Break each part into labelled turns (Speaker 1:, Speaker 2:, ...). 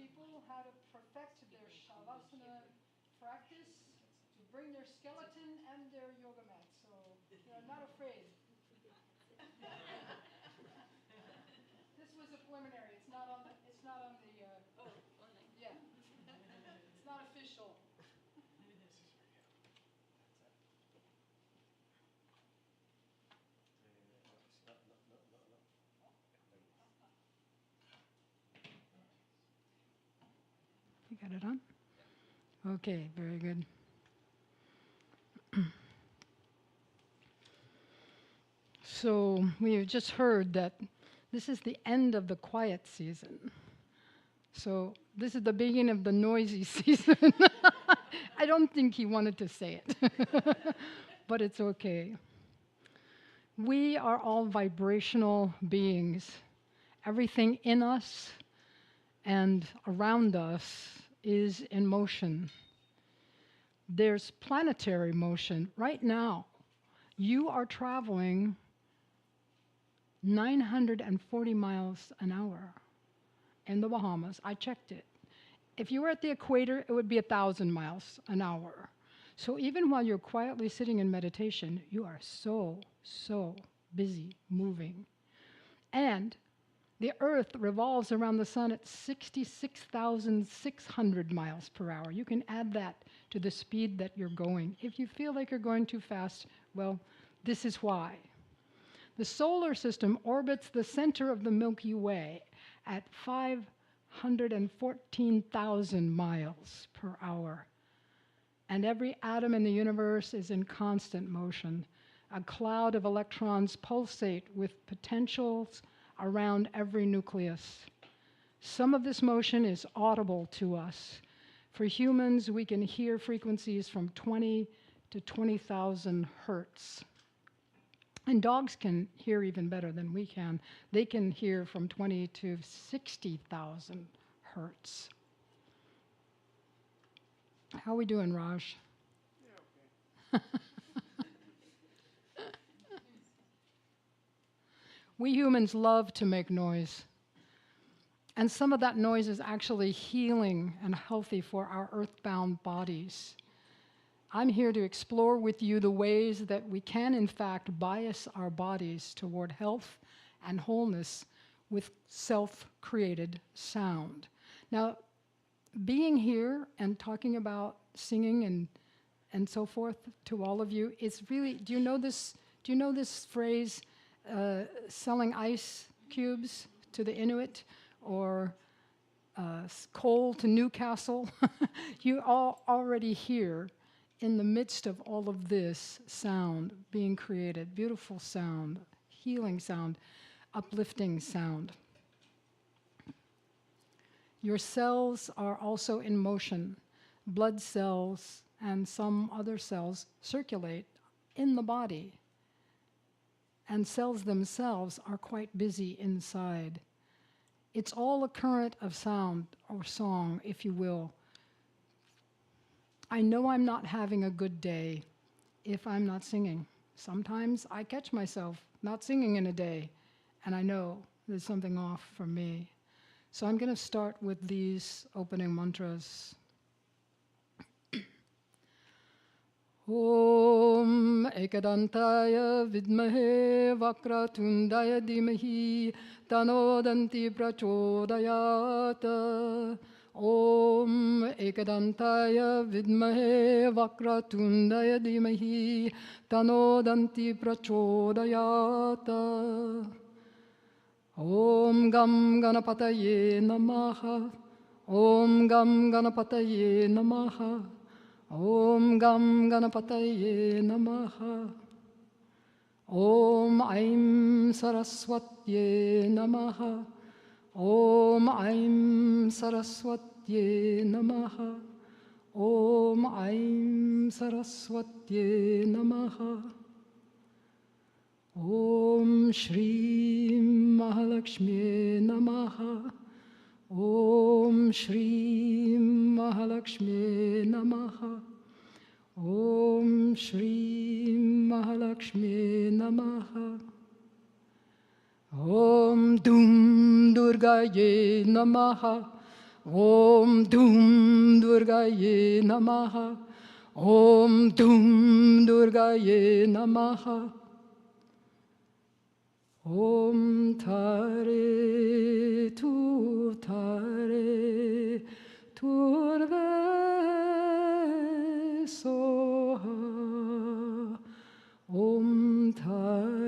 Speaker 1: people how to perfect their shavasana practice to bring their skeleton and their yoga mat. So they're not afraid. This was a preliminary. It's not on the. Yeah. It's not official. You got it on? Okay, very good. So we have just heard that this is the end of the quiet season. So this is the beginning of the noisy season. I don't think he wanted to say it, but it's okay. We are all vibrational beings. Everything in us and around us is in motion. There's planetary motion. Right now, you are traveling 940 miles an hour in the Bahamas. I checked it. If you were at the equator, it would be 1,000 miles an hour. So even while you're quietly sitting in meditation, you are so busy moving. And the Earth revolves around the sun at 66,600 miles per hour. You can add that to the speed that you're going. If you feel like you're going too fast, well, this is why. The solar system orbits the center of the Milky Way at 514,000 miles per hour. And every atom in the universe is in constant motion. A cloud of electrons pulsate with potentials around every nucleus. Some of this motion is audible to us. For humans, we can hear frequencies from 20 to 20,000 hertz. And dogs can hear even better than we can. They can hear from 20 to 60,000 hertz. How are we doing, Raj? Yeah, okay. We humans love to make noise. And some of that noise is actually healing and healthy for our earthbound bodies. I'm here to explore with you the ways that we can, in fact, bias our bodies toward health and wholeness with self-created sound. Now, being here and talking about singing and so forth to all of you, it's really, do you know this phrase, selling ice cubes to the Inuit, or coal to Newcastle? You all already hear in the midst of all of this sound being created, beautiful sound, healing sound, uplifting sound. Your cells are also in motion. Blood cells and some other cells circulate in the body. And cells themselves are quite busy inside. It's all a current of sound or song, if you will. I know I'm not having a good day if I'm not singing. Sometimes I catch myself not singing in a day, and I know there's something off for me. So I'm going to start with these opening mantras. Om Ekadantaya Vidmahe Vakratundaya Dhimahi Tanodanti Prachodayata. Om Ekadantaya Vidmahe Vakratundaya Dhimahi Tanodanti Prachodayata. Om Gam Ganapataye Namaha. Om Gam Ganapataye Namaha. Om Gam Ganapataye Namaha. Om Aim Saraswatye Namaha. Om Aim Saraswatye Namaha. Om Aim Saraswatye Namaha. Om Shri Mahalakshmi Namaha. Om Shri Mahalakshmi Namaha. Om Shri Mahalakshmi Namaha. Om Dum Durgaye Namaha. Om Dum Durgaye Namaha. Om Dum Durgaye Namaha. Om Tare Tu Tare Turve Soha. Om Tare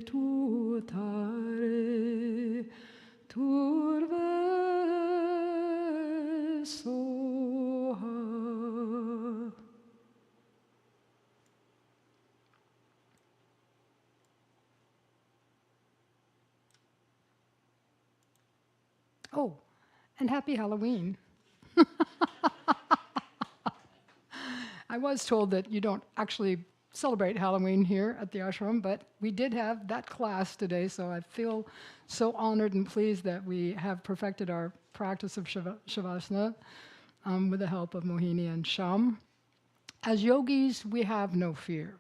Speaker 1: Tu Tare Turve Soha. Oh, and happy Halloween. I was told that you don't actually celebrate Halloween here at the ashram, but we did have that class today, so I feel so honored and pleased that we have perfected our practice of Shavasana with the help of Mohini and Sham. As yogis, we have no fear,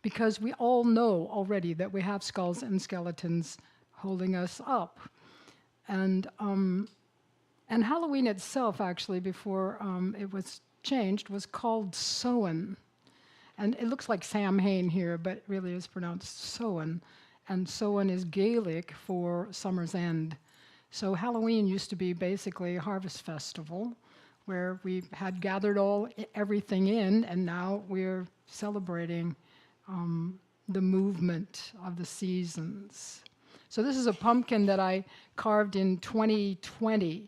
Speaker 1: because we all know already that we have skulls and skeletons holding us up. And Halloween itself, actually, before it was changed, was called Samhain. And it looks like Samhain here, but it really is pronounced Samhain. And Samhain is Gaelic for summer's end. So Halloween used to be basically a harvest festival where we had gathered everything in, and now we're celebrating the movement of the seasons. So this is a pumpkin that I carved in 2020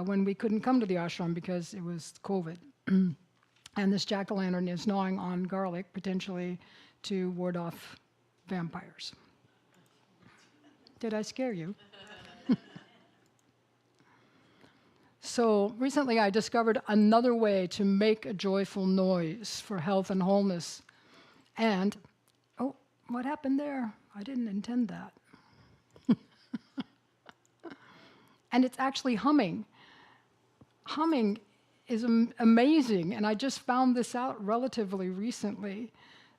Speaker 1: when we couldn't come to the ashram because it was COVID. And this jack-o'-lantern is gnawing on garlic, potentially to ward off vampires. Did I scare you? So recently I discovered another way to make a joyful noise for health and wholeness. And, oh, what happened there? I didn't intend that. And it's actually humming. Humming is amazing, and I just found this out relatively recently.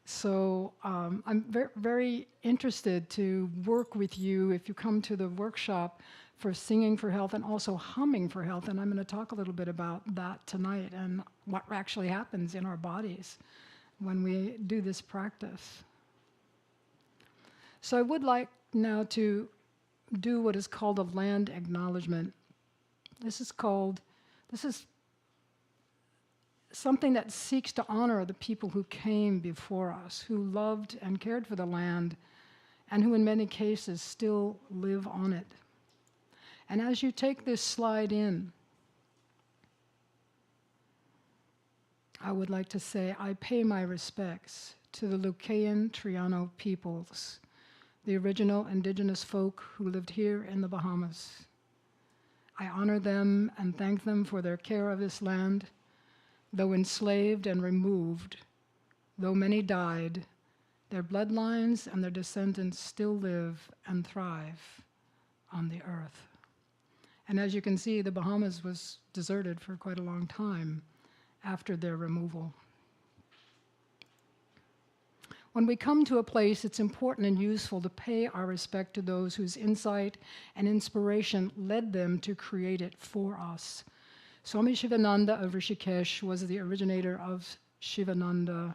Speaker 1: So I'm very interested to work with you if you come to the workshop for singing for health and also humming for health. And I'm going to talk a little bit about that tonight and what actually happens in our bodies when we do this practice. So I would like now to do what is called a land acknowledgement. This is something that seeks to honor the people who came before us, who loved and cared for the land, and who in many cases still live on it. And as you take this slide in, I would like to say I pay my respects to the Lucayan Triano peoples, the original indigenous folk who lived here in the Bahamas. I honor them and thank them for their care of this land. Though enslaved and removed, though many died, their bloodlines and their descendants still live and thrive on the earth. And as you can see, the Bahamas was deserted for quite a long time after their removal. When we come to a place, it's important and useful to pay our respect to those whose insight and inspiration led them to create it for us. Swami Sivananda of Rishikesh was the originator of Sivananda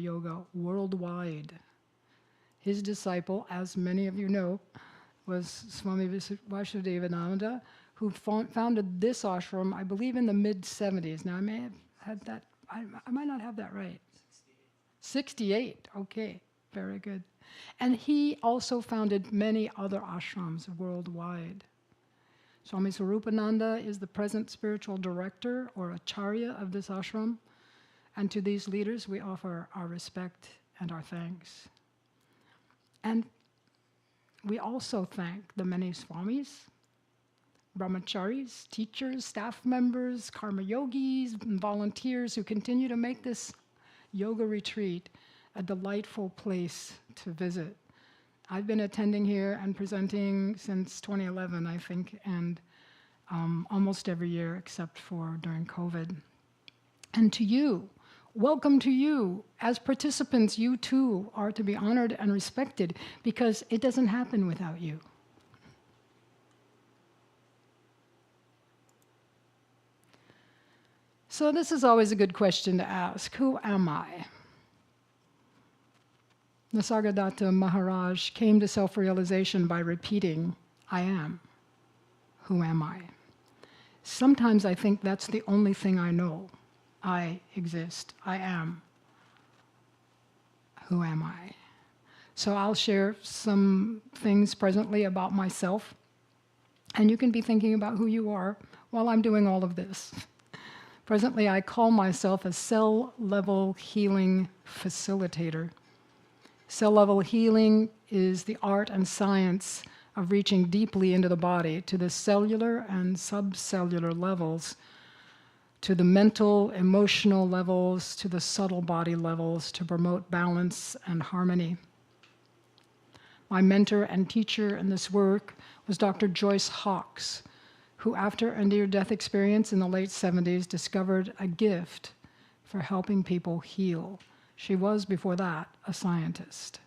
Speaker 1: Yoga worldwide. His disciple, as many of you know, was Swami Vasudevananda, who founded this ashram, I believe, in the mid-70s. Now, I may have had that, I might not have that right. 68, okay, very good. And he also founded many other ashrams worldwide. Swami Swarupananda is the present spiritual director or acharya of this ashram, and to these leaders we offer our respect and our thanks. And we also thank the many swamis, brahmacharis, teachers, staff members, karma yogis, and volunteers who continue to make this yoga retreat a delightful place to visit. I've been attending here and presenting since 2011, I think, and almost every year except for during COVID. And to you, welcome to you. As participants, you too are to be honored and respected because it doesn't happen without you. So this is always a good question to ask. Who am I? Nisargadatta Maharaj came to self-realization by repeating, I am. Who am I? Sometimes I think that's the only thing I know. I exist. I am. Who am I? So I'll share some things presently about myself, and you can be thinking about who you are while I'm doing all of this. Presently, I call myself a cell-level healing facilitator. Cell-level healing is the art and science of reaching deeply into the body, to the cellular and subcellular levels, to the mental, emotional levels, to the subtle body levels, to promote balance and harmony. My mentor and teacher in this work was Dr. Joyce Hawkes, who after a near-death experience in the late 70s discovered a gift for helping people heal. She was, before that, a scientist.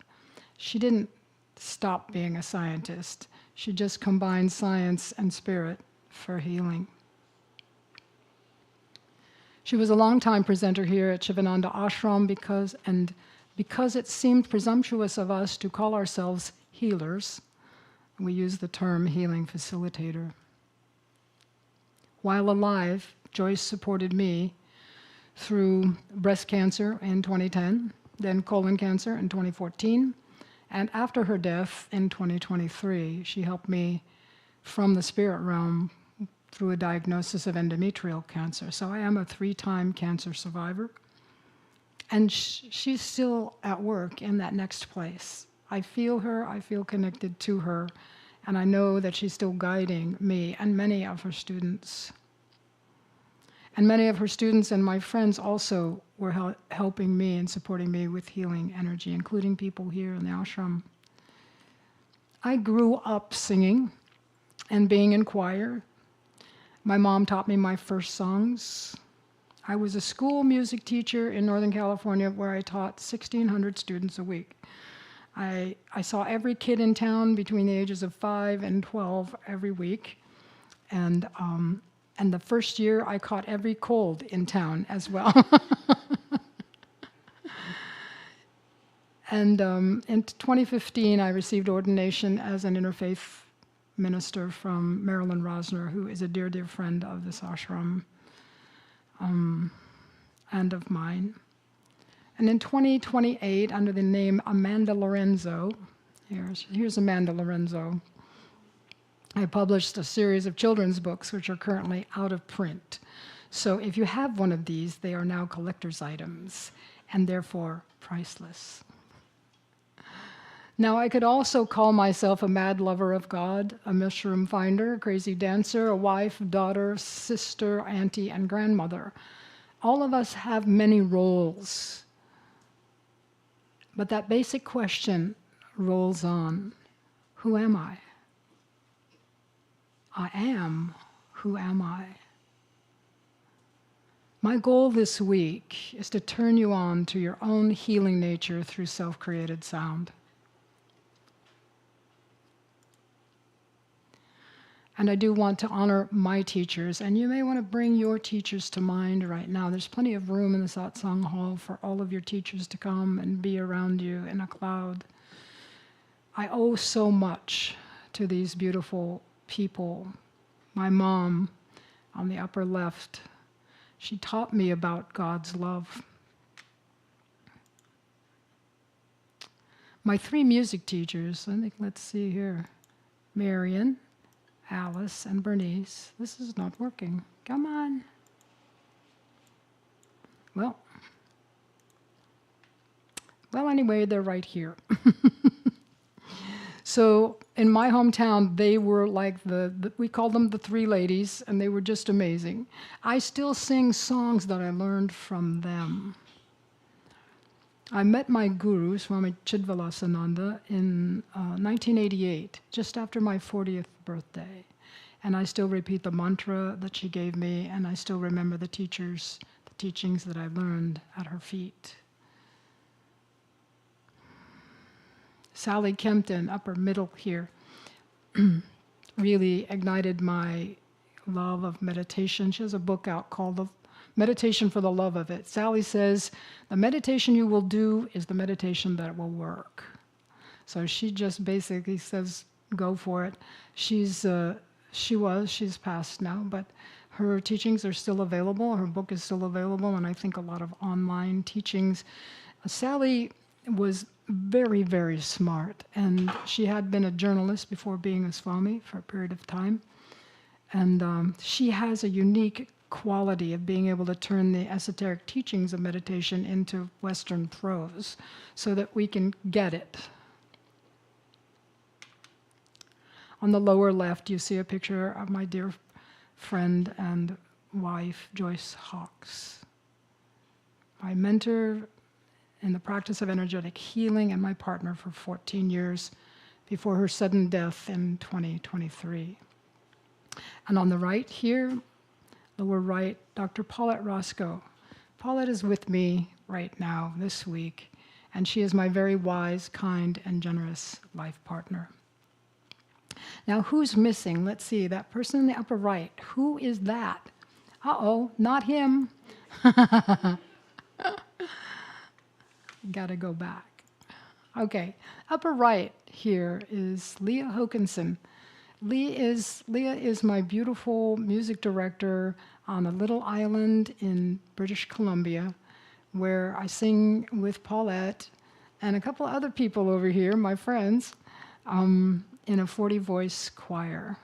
Speaker 1: She didn't stop being a scientist. She just combined science and spirit for healing. She was a long-time presenter here at Sivananda Ashram because it seemed presumptuous of us to call ourselves healers. We use the term healing facilitator. While alive, Joyce supported me through breast cancer in 2010, then colon cancer in 2014, and after her death in 2023, she helped me from the spirit realm through a diagnosis of endometrial cancer. So I am a 3-time cancer survivor, and she's still at work in that next place. I feel her, I feel connected to her, and I know that she's still guiding me and many of her students. And many of her students and my friends also were helping me and supporting me with healing energy, including people here in the ashram. I grew up singing and being in choir. My mom taught me my first songs. I was a school music teacher in Northern California where I taught 1,600 students a week. I saw every kid in town between the ages of 5 and 12 every week. And the first year, I caught every cold in town as well. And in 2015, I received ordination as an interfaith minister from Marilyn Rosner, who is a dear, dear friend of this ashram and of mine. And in 2028, under the name Amanda Lorenzo, here's Amanda Lorenzo, I published a series of children's books which are currently out of print. So if you have one of these, they are now collector's items and therefore priceless. Now, I could also call myself a mad lover of God, a mushroom finder, a crazy dancer, a wife, daughter, sister, auntie, and grandmother. All of us have many roles. But that basic question rolls on. Who am I? I am. Who am I? My goal this week is to turn you on to your own healing nature through self-created sound. And I do want to honor my teachers, and you may want to bring your teachers to mind right now. There's plenty of room in the satsang hall for all of your teachers to come and be around you in a cloud. I owe so much to these beautiful people. My mom, on the upper left, she taught me about God's love. My 3 music teachers, I think, let's see here, Marion, Alice, and Bernice. This is not working. Come on. Well, anyway, they're right here. So in my hometown, they were like we called them the 3 ladies, and they were just amazing. I still sing songs that I learned from them. I met my guru, Swami Chidvilasananda, in 1988, just after my 40th birthday. And I still repeat the mantra that she gave me, and I still remember the teachings that I learned at her feet. Sally Kempton, upper middle here, really ignited my love of meditation. She has a book out called meditation for the love of it. Sally says, the meditation you will do is the meditation that will work. So she just basically says, go for it. She's passed now, but her teachings are still available. Her book is still available, and I think a lot of online teachings. Sally was very, very smart, and she had been a journalist before being a Swami for a period of time. And she has a unique quality of being able to turn the esoteric teachings of meditation into Western prose so that we can get it. On the lower left, you see a picture of my dear friend and wife, Joyce Hawkes, my mentor in the practice of energetic healing and my partner for 14 years before her sudden death in 2023. And on the right here, lower right, Dr. Paulette Roscoe. Paulette is with me right now, this week, and she is my very wise, kind, and generous life partner. Now, who's missing? Let's see, that person in the upper right, who is that? Uh-oh, not him. Gotta go back. Okay, upper right here is Leah Hokinson. Leah is my beautiful music director on a little island in British Columbia where I sing with Paulette and a couple other people over here, my friends, in a 40-voice choir.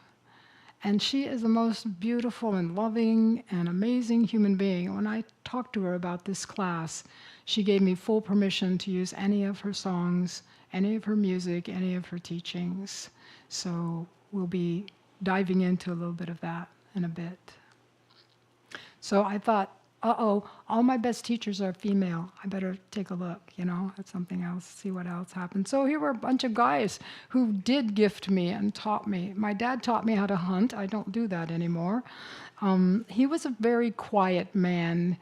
Speaker 1: And she is the most beautiful and loving and amazing human being. When I talked to her about this class, she gave me full permission to use any of her songs, any of her music, any of her teachings. So we'll be diving into a little bit of that in a bit. So I thought, uh-oh, all my best teachers are female. I better take a look, at something else, see what else happened. So here were a bunch of guys who did gift me and taught me. My dad taught me how to hunt. I don't do that anymore. He was a very quiet man,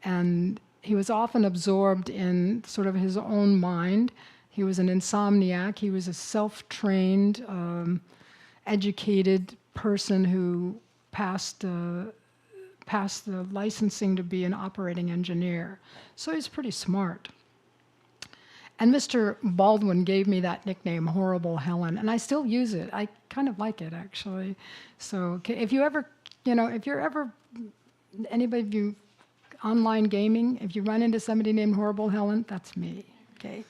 Speaker 1: and he was often absorbed in sort of his own mind. He was an insomniac. He was a self-trained, educated person who passed the licensing to be an operating engineer. So he's pretty smart. And Mr. Baldwin gave me that nickname, Horrible Helen, and I still use it. I kind of like it, actually. So if you ever, anybody of you online gaming, if you run into somebody named Horrible Helen, that's me, okay?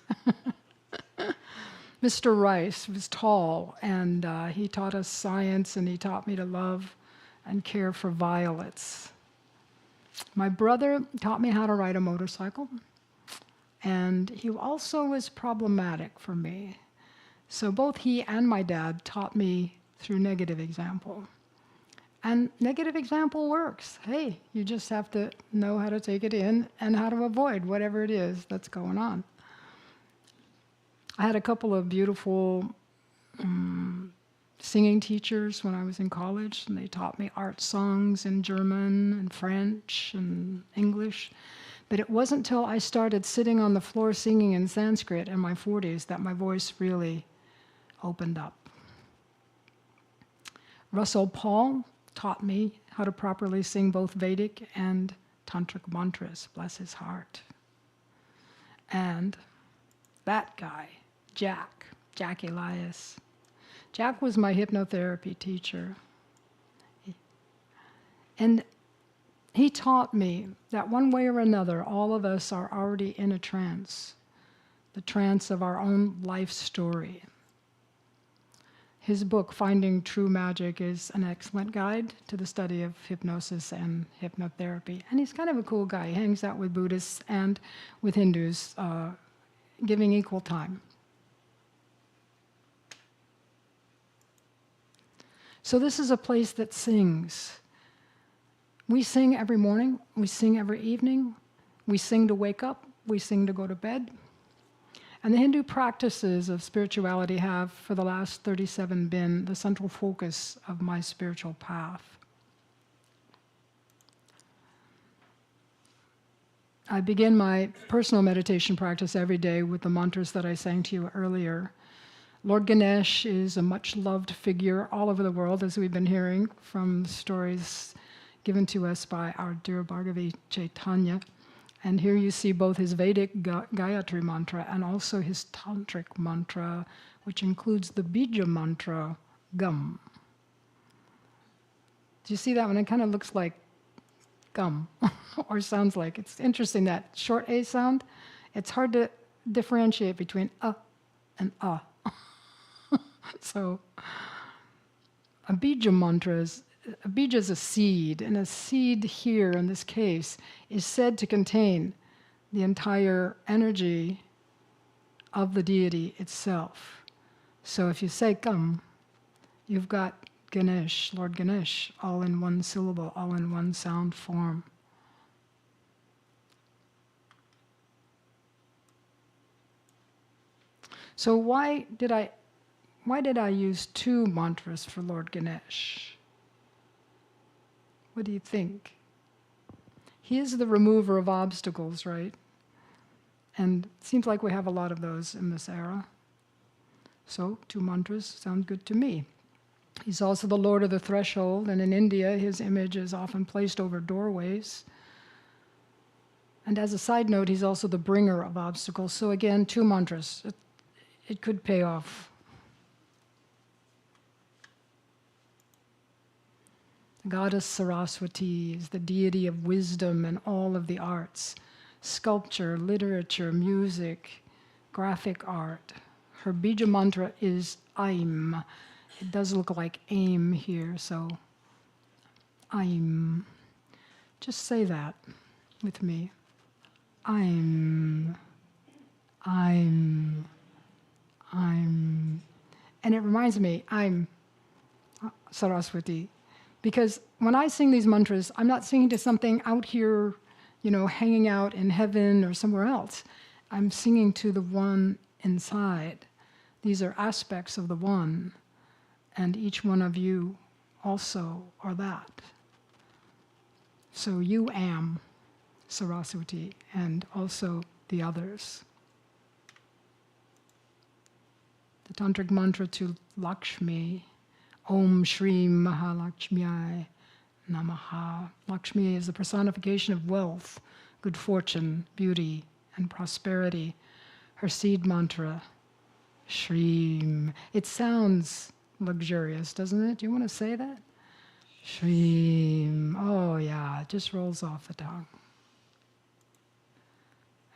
Speaker 1: Mr. Rice was tall, and he taught us science, and he taught me to love and care for violets. My brother taught me how to ride a motorcycle, and he also was problematic for me. So both he and my dad taught me through negative example. And negative example works. Hey, you just have to know how to take it in and how to avoid whatever it is that's going on. I had a couple of beautiful singing teachers when I was in college, and they taught me art songs in German and French and English. But it wasn't until I started sitting on the floor singing in Sanskrit in my 40s that my voice really opened up. Russell Paul taught me how to properly sing both Vedic and Tantric mantras, bless his heart. And that guy, Jack Elias. Jack was my hypnotherapy teacher. And he taught me that one way or another, all of us are already in a trance, the trance of our own life story. His book, Finding True Magic, is an excellent guide to the study of hypnosis and hypnotherapy. And he's kind of a cool guy. He hangs out with Buddhists and with Hindus, giving equal time. So this is a place that sings. We sing every morning, we sing every evening, we sing to wake up, we sing to go to bed. And the Hindu practices of spirituality have, for the last 37, been the central focus of my spiritual path. I begin my personal meditation practice every day with the mantras that I sang to you earlier. Lord Ganesh is a much-loved figure all over the world, as we've been hearing from stories. given to us by our dear Bhagavi Chaitanya. And here you see both his Vedic Gayatri mantra and also his Tantric mantra, which includes the Bija mantra, gum. Do you see that one? It kind of looks like gum, or sounds like. It's interesting, that short A sound. It's hard to differentiate between and So a Bija mantra is, a Bija is a seed, and a seed here in this case is said to contain the entire energy of the deity itself. So if you say Gam, you've got Ganesh, Lord Ganesh, all in one syllable, all in one sound form. So why did I use two mantras for Lord Ganesh? What do you think? He is the remover of obstacles, right? And it seems like we have a lot of those in this era. So, two mantras sound good to me. He's also the Lord of the Threshold, and in India, his image is often placed over doorways. And as a side note, he's also the bringer of obstacles. So again, two mantras. It could pay off. The goddess Saraswati is the deity of wisdom and all of the arts. Sculpture, literature, music, graphic art. Her Bija mantra is Aim. It does look like aim here, so Aim. Just say that with me. Aim. I'm. And it reminds me, I'm Saraswati. Because when I sing these mantras, I'm not singing to something out here, hanging out in heaven or somewhere else. I'm singing to the one inside. These are aspects of the one, and each one of you also are that. So you am Saraswati, and also the others. The Tantric mantra to Lakshmi, Om Shri Mahalakshmiyai Namaha. Lakshmi is the personification of wealth, good fortune, beauty, and prosperity. Her seed mantra, Shreem. It sounds luxurious, doesn't it? Do you want to say that? Shreem. Oh yeah, it just rolls off the tongue.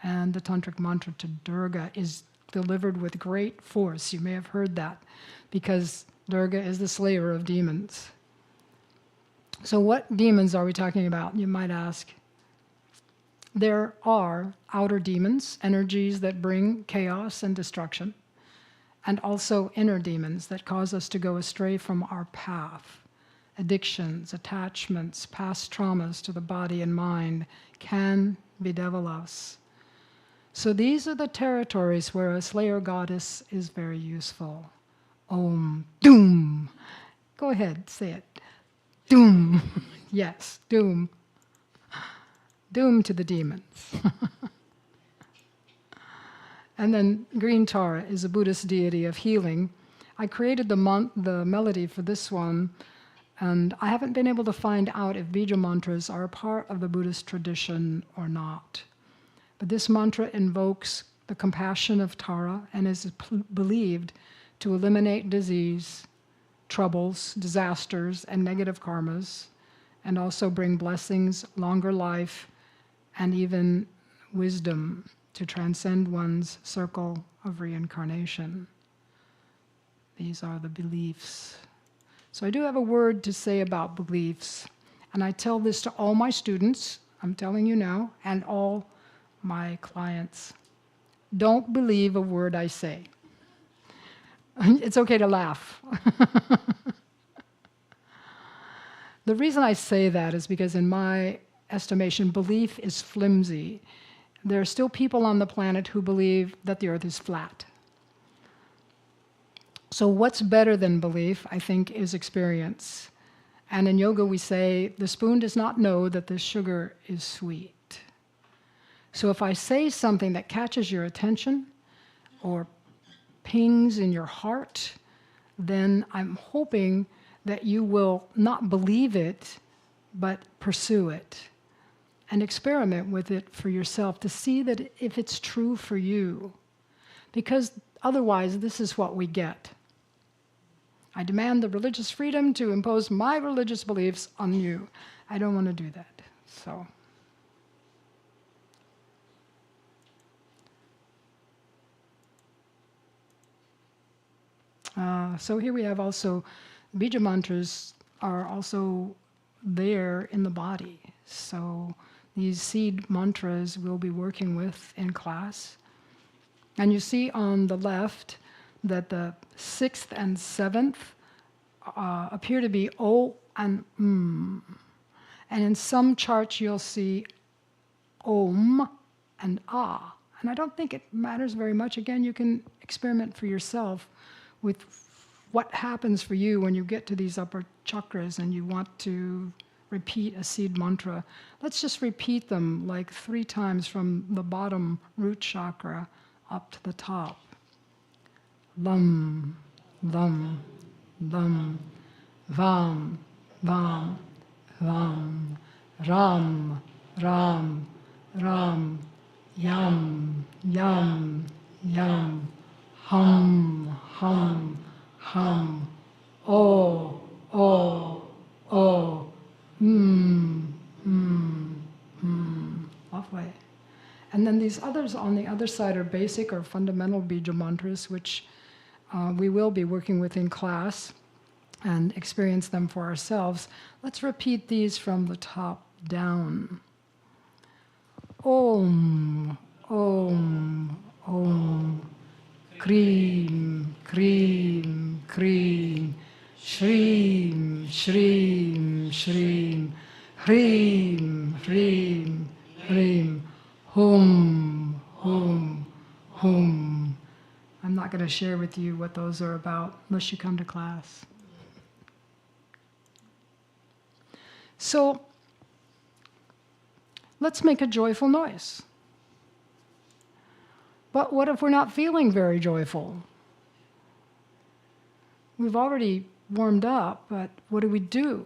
Speaker 1: And the Tantric mantra to Durga is delivered with great force. You may have heard that, because Durga is the slayer of demons. So what demons are we talking about, you might ask? There are outer demons, energies that bring chaos and destruction, and also inner demons that cause us to go astray from our path. Addictions, attachments, past traumas to the body and mind can bedevil us. So these are the territories where a slayer goddess is very useful. Om, doom. Go ahead, say it. Doom. Yes, doom. Doom to the demons. And then Green Tara is a Buddhist deity of healing. I created the melody for this one, and I haven't been able to find out if Bija mantras are a part of the Buddhist tradition or not. But this mantra invokes the compassion of Tara and is believed to eliminate disease, troubles, disasters, and negative karmas, and also bring blessings, longer life, and even wisdom to transcend one's circle of reincarnation. These are the beliefs. So I do have a word to say about beliefs, and I tell this to all my students, I'm telling you now, and all my clients. Don't believe a word I say. It's okay to laugh. The reason I say that is because in my estimation, belief is flimsy. There are still people on the planet who believe that the earth is flat. So what's better than belief, I think, is experience. And in yoga we say, the spoon does not know that the sugar is sweet. So if I say something that catches your attention or pings in your heart, then I'm hoping that you will not believe it, but pursue it and experiment with it for yourself to see that if it's true for you. Because otherwise, this is what we get. I demand the religious freedom to impose my religious beliefs on you. I don't want to do that. So here we have also, Bija mantras are also there in the body. So these seed mantras we'll be working with in class. And you see on the left that the 6th and 7th appear to be O and M. And in some charts you'll see Om and Ah. And I don't think it matters very much. Again, you can experiment for yourself with what happens for you when you get to these upper chakras and you want to repeat a seed mantra. Let's just repeat them like 3 times from the bottom root chakra up to the top. Lam, lam, lam, vam, vam, vam, ram, ram, ram, yam, yam, yam, hum, hum, hum, oh, oh, oh, Lovely. And then these others on the other side are basic or fundamental Bija mantras, which we will be working with in class and experience them for ourselves. Let's repeat these from the top down. Om, Om, Om, Kreem, Kreem, Kreem, Shreem, Shreem, Shreem, Hreem, Hreem, Hreem, Hum, Hum, Hum. I'm not going to share with you what those are about unless you come to class. So, let's make a joyful noise. But what if we're not feeling very joyful? We've already warmed up, but what do we do?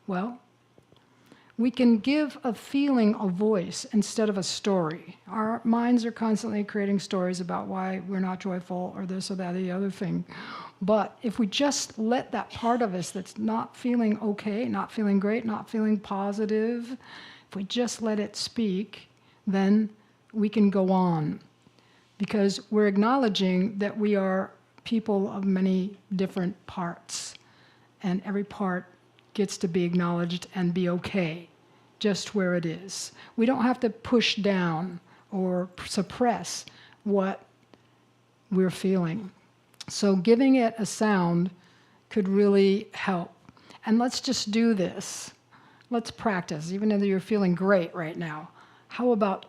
Speaker 1: Well, we can give a feeling a voice instead of a story. Our minds are constantly creating stories about why we're not joyful or this or that or the other thing. But if we just let that part of us that's not feeling okay, not feeling great, not feeling positive, if we just let it speak, then we can go on. Because we're acknowledging that we are people of many different parts. And every part gets to be acknowledged and be okay, just where it is. We don't have to push down or suppress what we're feeling. So giving it a sound could really help. And let's just do this. Let's practice, even if you're feeling great right now. How about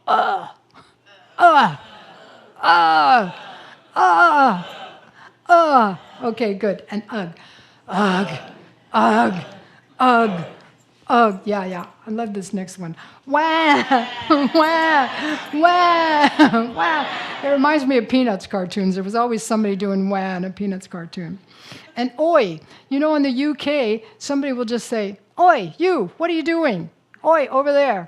Speaker 1: Okay, good. And ugh, ugh, ugh. Yeah. I love this next one. Wah, wah, wah, wah. It reminds me of Peanuts cartoons. There was always somebody doing wah in a Peanuts cartoon. And oi. You know, in the UK, somebody will just say, oi, you, what are you doing? Oi, over there.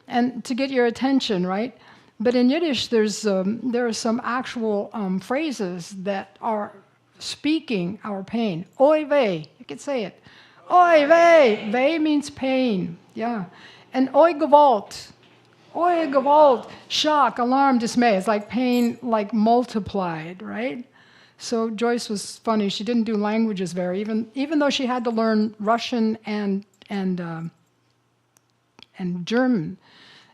Speaker 1: And to get your attention, right? But in Yiddish, there are some actual phrases that are speaking our pain. Oi vey, you can say it. Oi vey, vey means pain, yeah. And oi gewalt, shock, alarm, dismay. It's like pain, like multiplied, right? So Joyce was funny. She didn't do languages even though she had to learn Russian and German,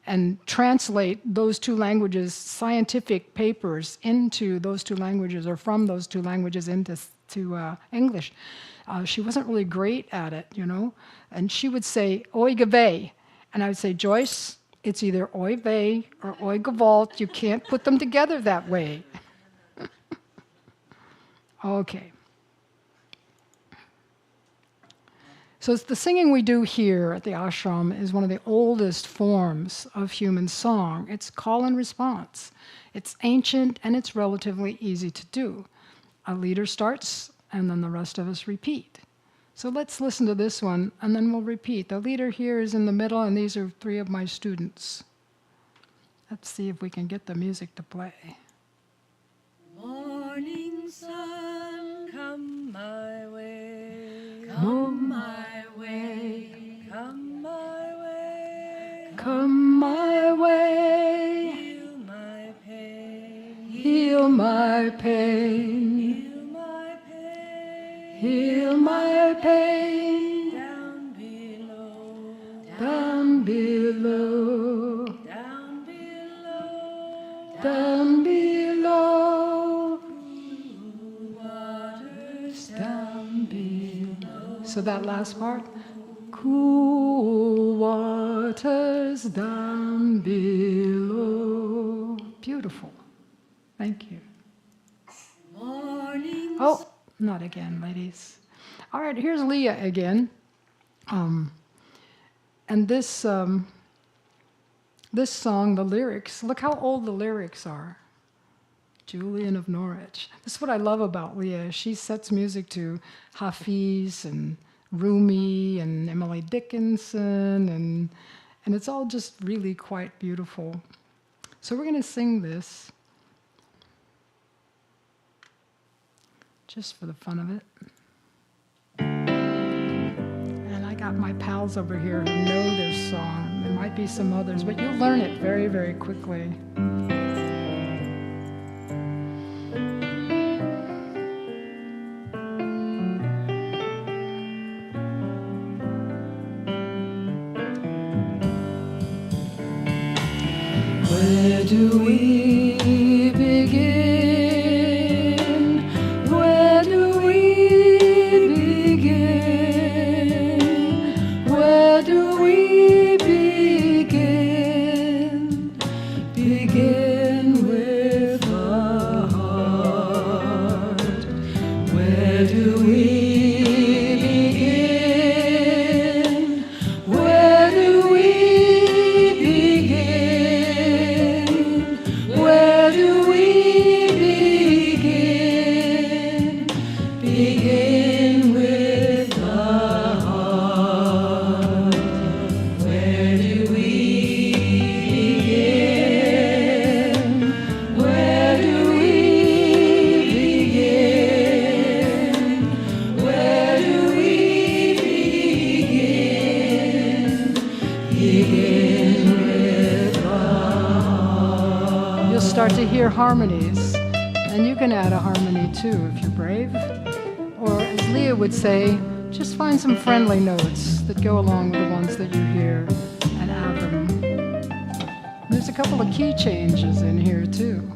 Speaker 1: and translate those 2 languages, scientific papers, into those 2 languages, or from those 2 languages into English. She wasn't really great at it, you know. And she would say, oi gevey. And I would say, Joyce, it's either oi vey or oi gewalt. You can't put them together that way. Okay. So the singing we do here at the ashram is one of the oldest forms of human song. It's call and response. It's ancient and it's relatively easy to do. A leader starts and then the rest of us repeat. So let's listen to this one, and then we'll repeat. The leader here is in the middle, and these are 3 of my students. Let's see if we can get the music to play.
Speaker 2: Morning sun, come my way.
Speaker 1: Come
Speaker 2: my way. Come my way.
Speaker 1: Come my way.
Speaker 2: Heal my pain.
Speaker 1: Heal my pain.
Speaker 2: Heal my pain.
Speaker 1: Heal my pain.
Speaker 2: Down below.
Speaker 1: Down below.
Speaker 2: Down below.
Speaker 1: Down below.
Speaker 2: Waters
Speaker 1: Down below. So that last part. Cool waters down below. Beautiful. Thank you.
Speaker 2: morning.
Speaker 1: Oh, not again, ladies. All right, here's Leah again. And this this song, the lyrics, look how old the lyrics are. Julian of Norwich. This is what I love about Leah. She sets music to Hafiz and Rumi and Emily Dickinson, and it's all just really quite beautiful. So we're going to sing this just for the fun of it. And I got my pals over here who know this song. There might be some others, but you'll learn it very, very quickly. Where do we begin? Where do we begin? Where do we begin? Begin with the heart. Where do we begin? Where do we begin? Where do we begin? Begin with the heart. Where do we begin? Where do we begin? Where do we begin? Begin with the heart. You'll start to hear harmonies, and you can add a harmony too if you're brave. Or as Leah would say, just find some friendly notes that go along with the ones that you hear and add them. There's a couple of key changes in here too.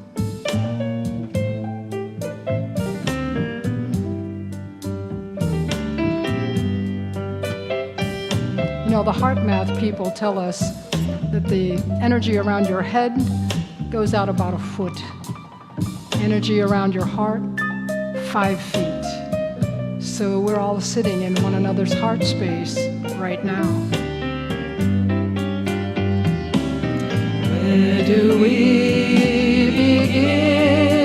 Speaker 1: You know, the heart math people tell us that the energy around your head goes out about a foot. Energy around your heart, 5 feet. So we're all sitting in one another's heart space right now. Where do we begin?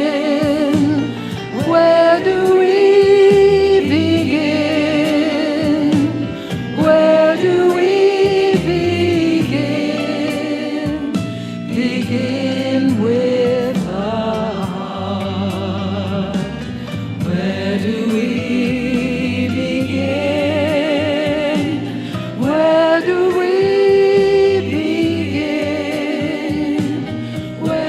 Speaker 1: Where do we begin? Where do we begin? Begin with the heart. Where do we begin? Where do we begin? Where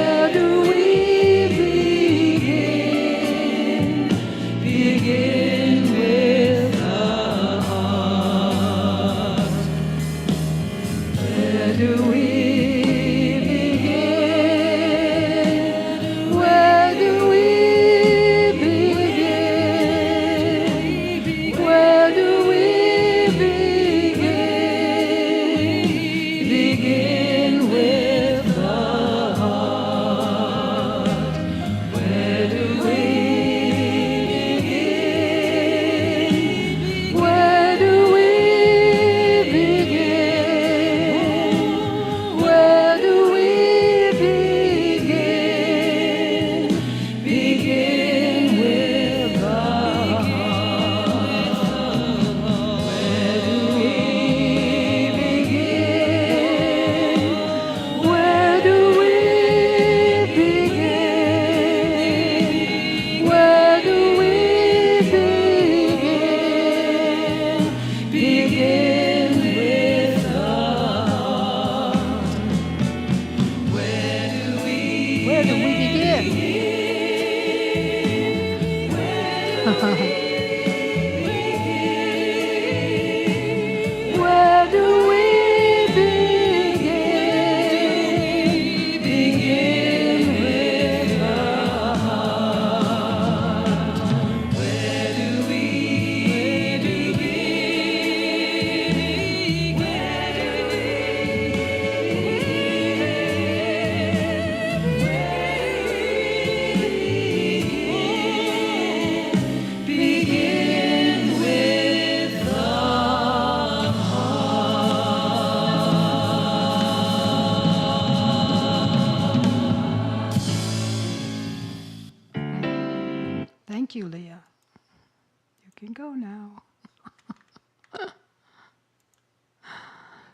Speaker 1: can go now.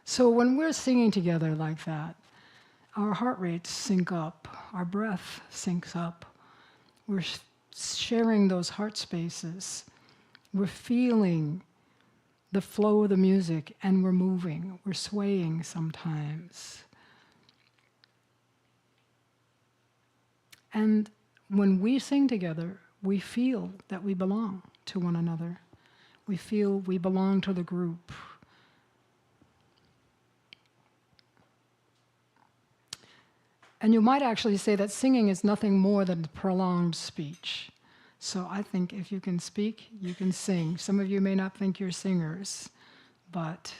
Speaker 1: So when we're singing together like that, our heart rates sync up, our breath syncs up. We're sharing those heart spaces. We're feeling the flow of the music, and we're moving. We're swaying sometimes. And when we sing together, we feel that we belong to one another. We feel we belong to the group. And you might actually say that singing is nothing more than prolonged speech. So I think if you can speak, you can sing. Some of you may not think you're singers, but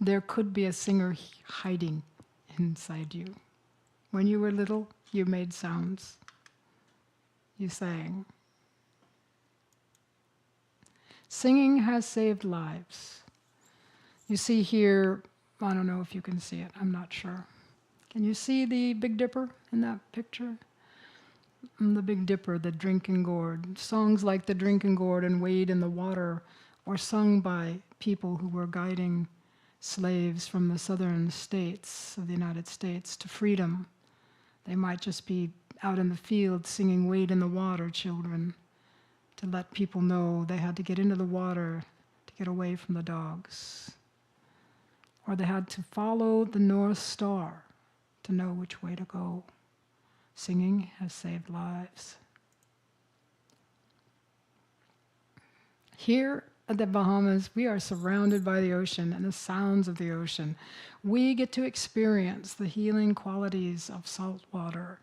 Speaker 1: there could be a singer hiding inside you. When you were little, you made sounds. You sang. Singing has saved lives. You see here, I don't know if you can see it, I'm not sure. Can you see the Big Dipper in that picture? The Big Dipper, the drinking gourd. Songs like the drinking gourd and Wade in the Water were sung by people who were guiding slaves from the southern states of the United States to freedom. They might just be out in the field singing Wade in the Water, children, to let people know they had to get into the water to get away from the dogs. Or they had to follow the North Star to know which way to go. Singing has saved lives. Here at the Bahamas, we are surrounded by the ocean and the sounds of the ocean. We get to experience the healing qualities of salt water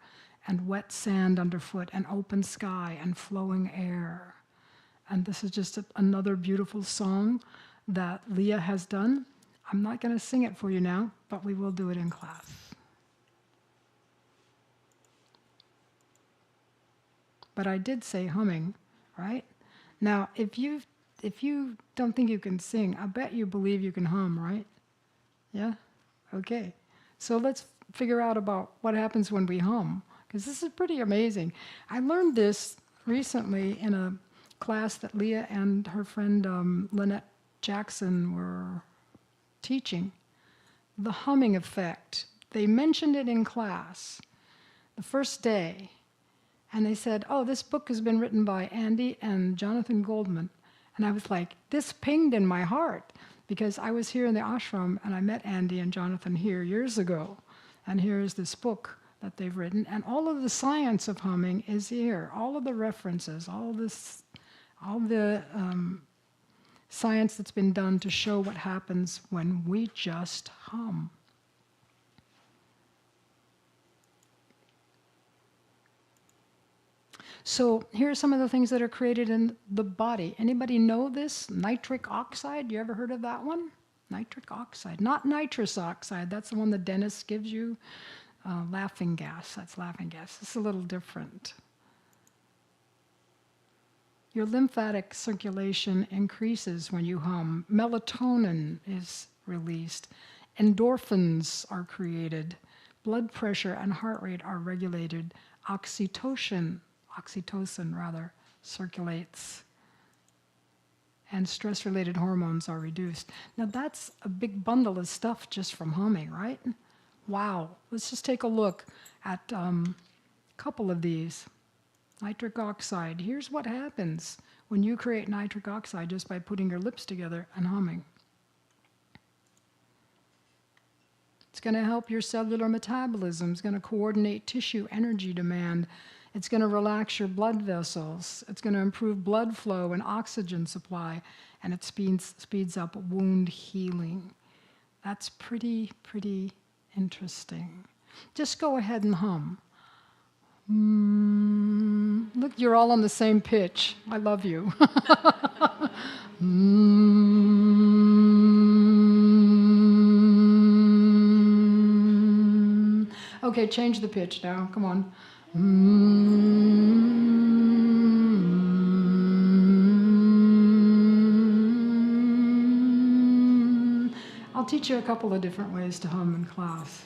Speaker 1: and wet sand underfoot and open sky and flowing air. And this is just another beautiful song that Leah has done. I'm not going to sing it for you now, but we will do it in class. But I did say humming, right? Now, if you don't think you can sing, I bet you believe you can hum, right? Yeah? Okay. So let's figure out about what happens when we hum, because this is pretty amazing. I learned this recently in a class that Leah and her friend Lynette Jackson were teaching. The humming effect. They mentioned it in class the first day. And they said, oh, this book has been written by Andy and Jonathan Goldman. And I was like, this pinged in my heart, because I was here in the ashram and I met Andy and Jonathan here years ago. And here's this book that they've written. And all of the science of humming is here. All of the references, all the science that's been done to show what happens when we just hum. So here are some of the things that are created in the body. Anybody know this? Nitric oxide, you ever heard of that one? Nitric oxide, not nitrous oxide, that's the one the dentist gives you. Laughing gas, that's laughing gas. It's a little different. Your lymphatic circulation increases when you hum. Melatonin is released. Endorphins are created. Blood pressure and heart rate are regulated. Oxytocin circulates, and stress-related hormones are reduced. Now that's a big bundle of stuff just from humming, right? Wow. Let's just take a look at a couple of these. Nitric oxide. Here's what happens when you create nitric oxide just by putting your lips together and humming. It's going to help your cellular metabolism. It's going to coordinate tissue energy demand. It's going to relax your blood vessels. It's going to improve blood flow and oxygen supply, and it speeds up wound healing. That's pretty interesting. Just go ahead and hum. Look, you're all on the same pitch. I love you. Okay, change the pitch now. Come on. I'll teach you a couple of different ways to hum in class.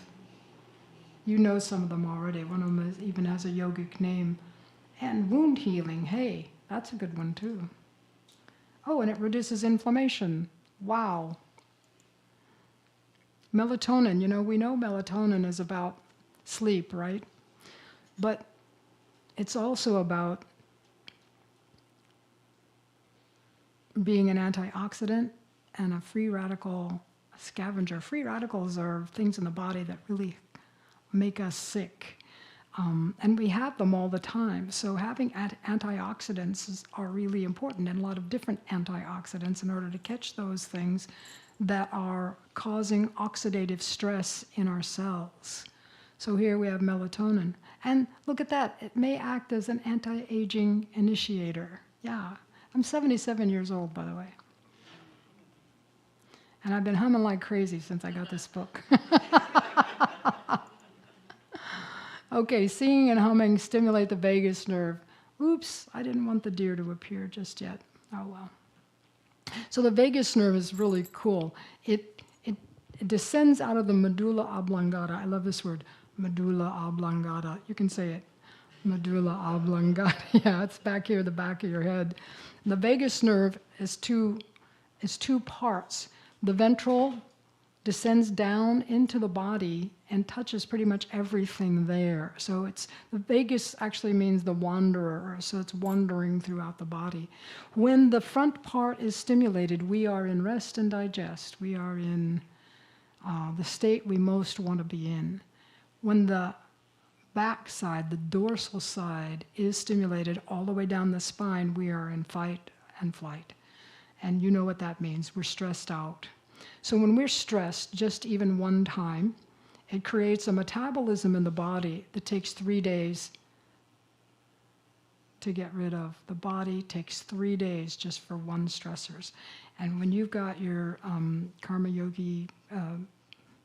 Speaker 1: You know some of them already. One of them even has a yogic name. And wound healing, hey, that's a good one too. Oh, and it reduces inflammation. Wow. Melatonin, we know melatonin is about sleep, right? But it's also about being an antioxidant and a free radical scavenger. Free radicals are things in the body that really make us sick. And we have them all the time. So having antioxidants are really important, and a lot of different antioxidants in order to catch those things that are causing oxidative stress in our cells. So here we have melatonin. And look at that, it may act as an anti-aging initiator. Yeah, I'm 77 years old, by the way. And I've been humming like crazy since I got this book. Okay, singing and humming stimulate the vagus nerve. Oops, I didn't want the deer to appear just yet. Oh well. So the vagus nerve is really cool. It descends out of the medulla oblongata. I love this word, medulla oblongata. You can say it, medulla oblongata. Yeah, it's back here, the back of your head. The vagus nerve is two parts. The ventral descends down into the body and touches pretty much everything there. So the vagus actually means the wanderer, so it's wandering throughout the body. When the front part is stimulated, we are in rest and digest. We are in the state we most want to be in. When the back side, the dorsal side, is stimulated all the way down the spine, we are in fight and flight. And you know what that means. We're stressed out. So when we're stressed, just even one time, it creates a metabolism in the body that takes 3 days to get rid of. The body takes 3 days just for one stressors. And when you've got your karma yogi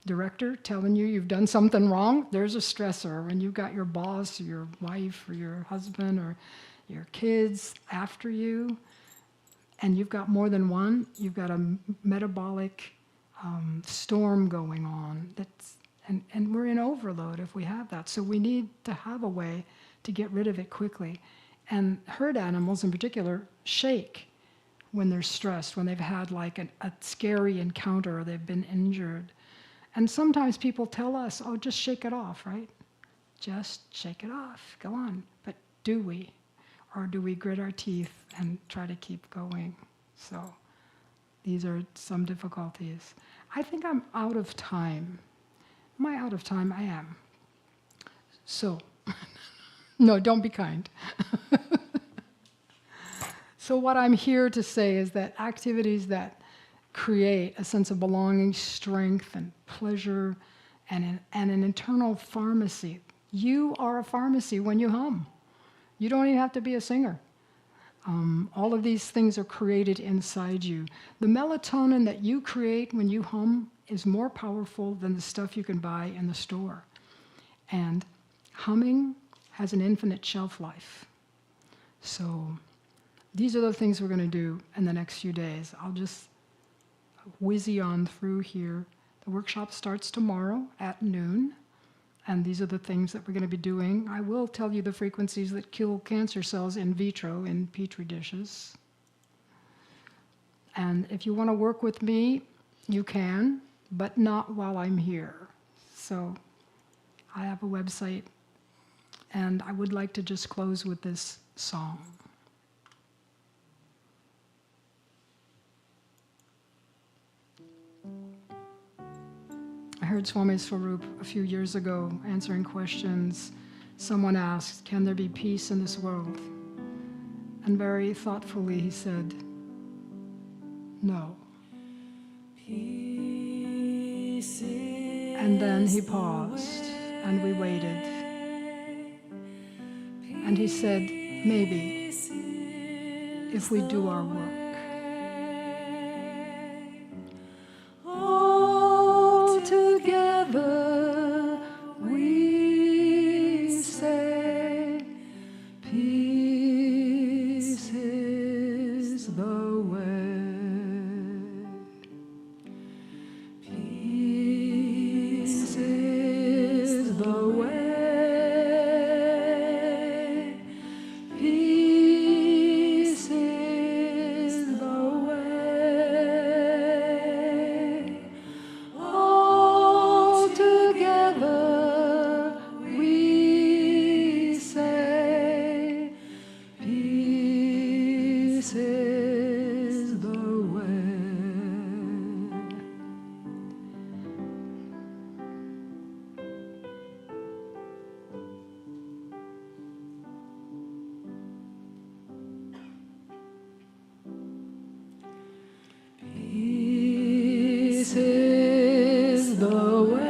Speaker 1: director telling you you've done something wrong, there's a stressor. When you've got your boss or your wife or your husband or your kids after you, and you've got more than one, you've got a metabolic storm going on. And we're in overload if we have that. So we need to have a way to get rid of it quickly. And herd animals in particular shake when they're stressed, when they've had like a scary encounter or they've been injured. And sometimes people tell us, oh, just shake it off, right? Just shake it off, go on. But do we? Or do we grit our teeth and try to keep going? So these are some difficulties. I think I'm out of time. Am I out of time? I am. So, no, don't be kind. So what I'm here to say is that activities that create a sense of belonging, strength, and pleasure, and an internal pharmacy. You are a pharmacy when you hum. You don't even have to be a singer. All of these things are created inside you. The melatonin that you create when you hum is more powerful than the stuff you can buy in the store. And humming has an infinite shelf life. So these are the things we're going to do in the next few days. I'll just whizzy on through here. The workshop starts tomorrow at noon. And these are the things that we're going to be doing. I will tell you the frequencies that kill cancer cells in vitro in petri dishes. And if you want to work with me, you can, but not while I'm here. So I have a website, and I would like to just close with this song. I heard Swami Swarup a few years ago answering questions. Someone asked, can there be peace in this world? And very thoughtfully he said, no. And then he paused, and we waited. And he said, maybe, if we do our work. Together we say, peace is the way. Peace is the way. is the way. Peace is the way.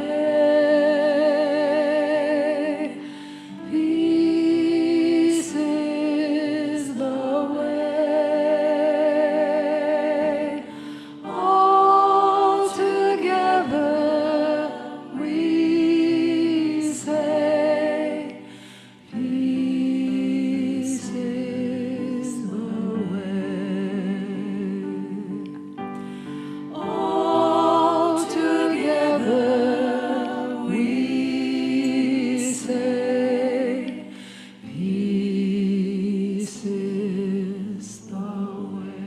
Speaker 1: Peace is the way. All together we say, peace is the way. All together we say, peace is the way.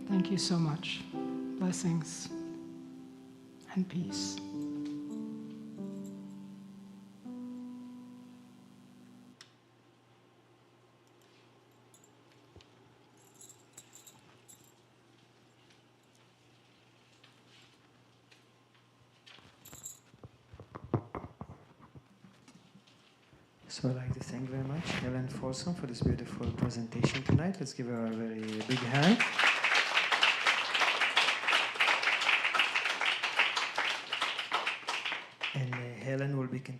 Speaker 1: Thank you so much. Blessings and peace.
Speaker 3: So I'd like to thank very much Helen Folsom for this beautiful presentation tonight. Let's give her a very big hand. And Helen will be continuing.